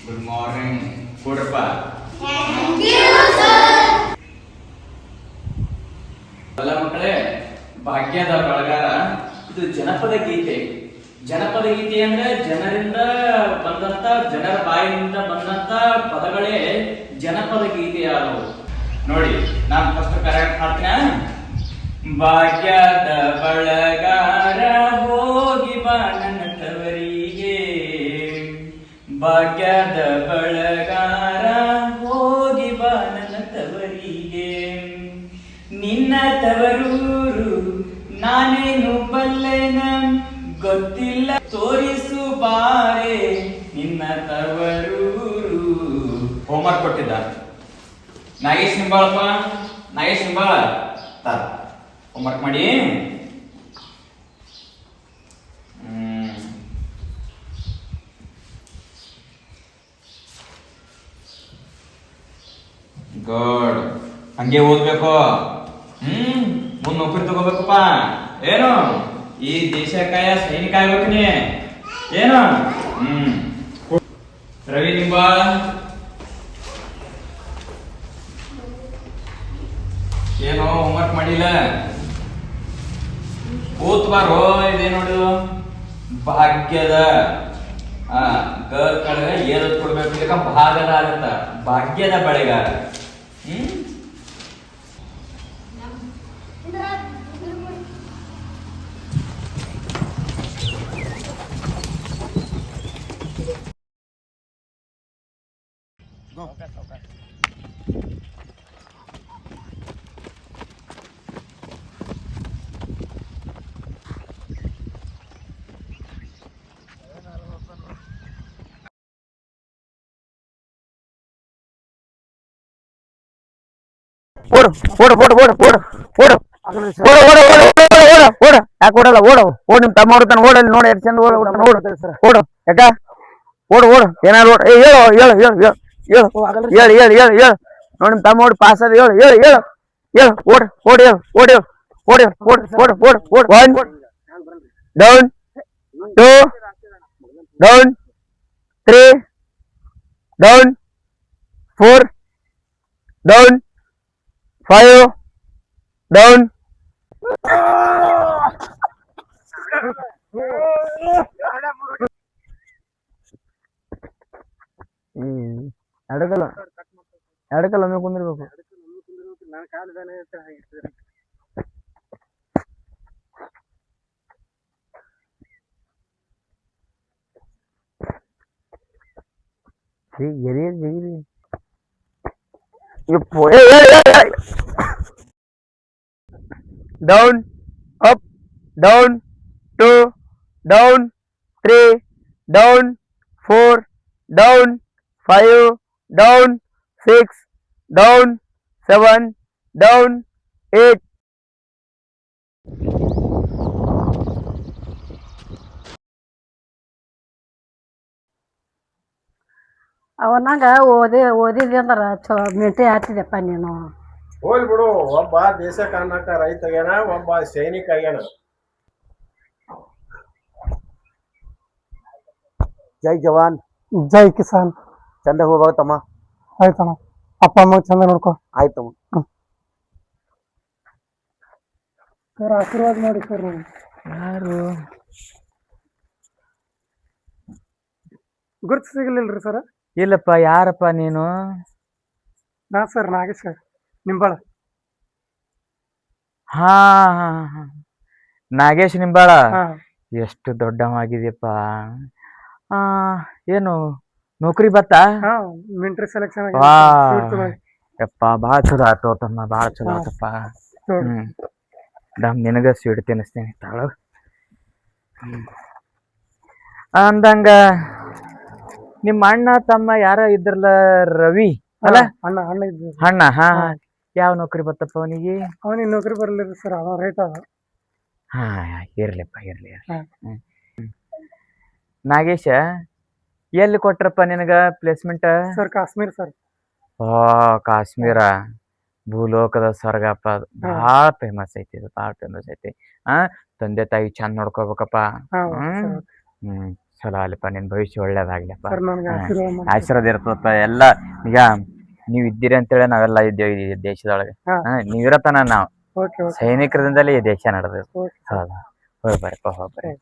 Good morning ಕೂಡ್ರಪ್ಪ. ಅಲ್ಲ ಮಕ್ಕಳೇ, ಭಾಗ್ಯದ ಬಳಗಾರ ಇದು ಜನಪದ ಗೀತೆ. ಜನಪದ ಗೀತೆ ಅಂದ್ರೆ ಜನರಿಂದ ಬಂದಂತ, ಜನರ ಬಾಯಿಯಿಂದ ಬಂದಂತ ಪದಗಳೇ ಜನಪದ ಗೀತೆ ಆದವು. ನೋಡಿ, ನಾನು ಫಸ್ಟ್ ಕರೆಕ್ಟ್ ಹಾಡ್ತೀನಿ. ಭಾಗ್ಯದ ಬಳಗಾರ ಹೋಗಿ ಬಾ ನನ್ನ ತವರಿಗೆ, ಭಾಗ್ಯದ ಬಳಗಾರ ಹೋಗಿ ಬಾ ನನ್ನ ತವರಿಗೆ, ನಿನ್ನ ತವರೂರು ನಾನೇನು ಬಲ್ಲೆನ ಗೊತ್ತಿಲ್ಲ ತೋರಿಸು ಬಾರೆ ನಿನ್ನ ತವರೂರು. ಹೋಮ್ವರ್ಕ್ ಕೊಟ್ಟಿದ್ದ ನಾಗೇಶ್ ನಿಂಬಾಳಪ್ಪ, ನಾಗೇಶ್ ನಿಂಬಾಳ ತರ ಹೋಮ್ವರ್ಕ್ ಮಾಡಿ. ಗುಡ್, ಹಂಗೆ ಓದ್ಬೇಕು. ಮುಂದ್ ನೌಕರಿ ತಗೋಬೇಕಪ್ಪ. ಏನು ಈ ದೇಶಕ್ಕಾಯ ಸೈನಿಕ ಆಗ್ಬೇಕು ನೀ. ಏನು ರವಿ ನಿಂಬಾಳ ಏನೋ ಹೋಮ್ವರ್ಕ್ ಮಾಡಿಲ್ಲ, ಓದ್ ಬಾರೋ. ಇದೇ ನೋಡು, ಭಾಗ್ಯದ ಗ ಕಳೆದ ಏದ್ ಕೊಡ್ಬೇಕು, ಇದಕ್ಕ ಭಾಗದ ಆಗತ್ತ. ಭಾಗ್ಯದ ಬಳೆಗಾರ. ಓಡು ಓಡು ಓಡು ಓಡು ಓಡು ಓಡು ಓಡು ಓಡು ಓಡು ಓಡು ಯಾಕೆ ಓಡಲ್ಲ? ಓಡು ಓಡು, ನಿಮ್ ತಮ್ಮ ಓಡ್ತಾನೆ. ಓಡಲ್ಲಿ ನೋಡಿ ಎಷ್ಟು ಚಂದ ಓಡು ಓಡು. ಯಾಕ ಓಡು ಓಡು, ಏನಾದ್ರು ಓಡು. ಹೇಳು ಹೇಳು ಹೇಳು ಹೇಳು ಹೇಳು ಹೇಳು ಹೇಳು ಹೇಳು ಹೇಳು ನೋಡಿ, ನಿಮ್ ತಮ್ಮ ಓಡಿ ಪಾಸ್ ಅದ. ಹೇಳು ಹೇಳು ಹೇಳು ಹೇಳು ಓಡು ಓಡಿ ಹೇಳು ಓಡಿ ಹೇಳು ಓಡಿ ಓಡು ಓಡು ಓಡು ಓಡು. 1 down, 2 down, 3 down, 4 down, 5 down. ಎಡಕಲ್ಲ ಒಮ್ಮೆ ಕುಂದಿರ್ಬೇಕು. Down, up, down, 2 down, 3 down, 4 down, 5 down, 6 down, 7 down, 8. ಅವನಾಗ ಓದಿದ್ವಿ ಅಂದ್ರ ಮೆಂಟೆ ಆಗ್ತಿದೆಪ್ಪ ನೀನು. ಹೋಲ್ ಬಿಡು, ಒಬ್ಬ ದೇಶ ಕಾರಣಕ್ಕ ರೈತ ಆಗ್ಯಾನ, ಒಬ್ಬ ಸೈನಿಕ ಆಗ್ಯಾನ. ಜೈ ಜವಾನ್ ಜೈ ಕಿಸಾನ್. ಚಂದ ಹೋಗ್ತಮ್ಮ. ಆಯ್ತಮ್ಮ, ಅಪ್ಪ ಅಮ್ಮ ಚಂದ ನೋಡ್ಕೊ. ಆಯ್ತಮ್ಮ. ಸರ್ ಆಶೀರ್ವಾದ ಮಾಡಿ ಸರ್. ಯಾರು ಗುರ್ತು ಸಿಗಲಿಲ್ರಿ ಸರ್? ಇಲ್ಲಪ್ಪ, ಯಾರಪ್ಪ ನೀನು? ನಾ ಸರ್ ನಾಗೇಶ್ ನಿಂಬಾಳ. ಹಾ ನಾಗೇಶ್ ನಿಂಬಾಳ. ಎಷ್ಟು ದೊಡ್ಡವಾಗಿದೆಯಪ್ಪ. ಏನು ನೌಕರಿ ಬತ್ತಾ? Military selection. ಯಪ್ಪ, ಭಾಳ ಚಲೋ ಆಯ್ತು ತಮ್ಮ, ಭಾಳ ಚಲೋ ಆತಪ್ಪ. ನಿನಗ ಸ್ವೀಟ್ ತಿನ್ನಿಸ್ತೇನೆ ತಾಳು. ಅಂದಂಗ ನಿಮ್ಮ ಅಣ್ಣ ತಮ್ಮ ಯಾರ ಇದ್ರಲ್ಲ, ರವಿ ಅಲ್ಲ? ಅಣ್ಣ. ಯಾವ ನೌಕರಿ ಬತ್ತಪ್ಪ ಅವನಿಗೆ? ಅವನಿಗೆ ನೌಕರಿ ಬರ್ಲಿಲ್ಲ ಸರ್, ಅವ ರೈತ. ಇರ್ಲಿಪ್ಪ ಇರ್ಲಿ. ನಾಗೇಶ, ಎಲ್ಲಿ ಕೊಟ್ರಪ್ಪ ನಿನಗ placement? Sir Kashmir sir. Kashmir. ಭೂಲೋಕದ ಸ್ವರ್ಗಪ್ಪ ಅದು ಭಾಳ ಫೇಮಸ್ ಐತಿ ಇದು, ಭಾಳ ಫೇಮಸ್ ಐತಿ. ತಂದೆ ತಾಯಿ ಚಂದ ನೋಡ್ಕೋಬೇಕಪ್ಪ. ಚಲೋ ಅಲ್ಲಪ್ಪ, ನಿನ್ ಭವಿಷ್ಯ ಒಳ್ಳೇದಾಗ್ಲಪ್ಪ. ಆಶೀರ್ವಾದ ಇರ್ತದಪ್ಪ ಎಲ್ಲ. ಈಗ ನೀವ್ ಇದ್ದೀರಿ ಅಂತೇಳಿ ನಾವೆಲ್ಲ ಇದ್ದೇವೆ ಈ ದೇಶದೊಳಗೆ. ನೀವಿರತನ ನಾವು ಸೈನಿಕರಿಂದಲೇ ಈ ದೇಶ ನಡೆದ. ಹೌದಾ? ಹೋಗ್ಬರ್ರಿಪ್ಪ, ಹೋಗ್ಬರ್ರಿ.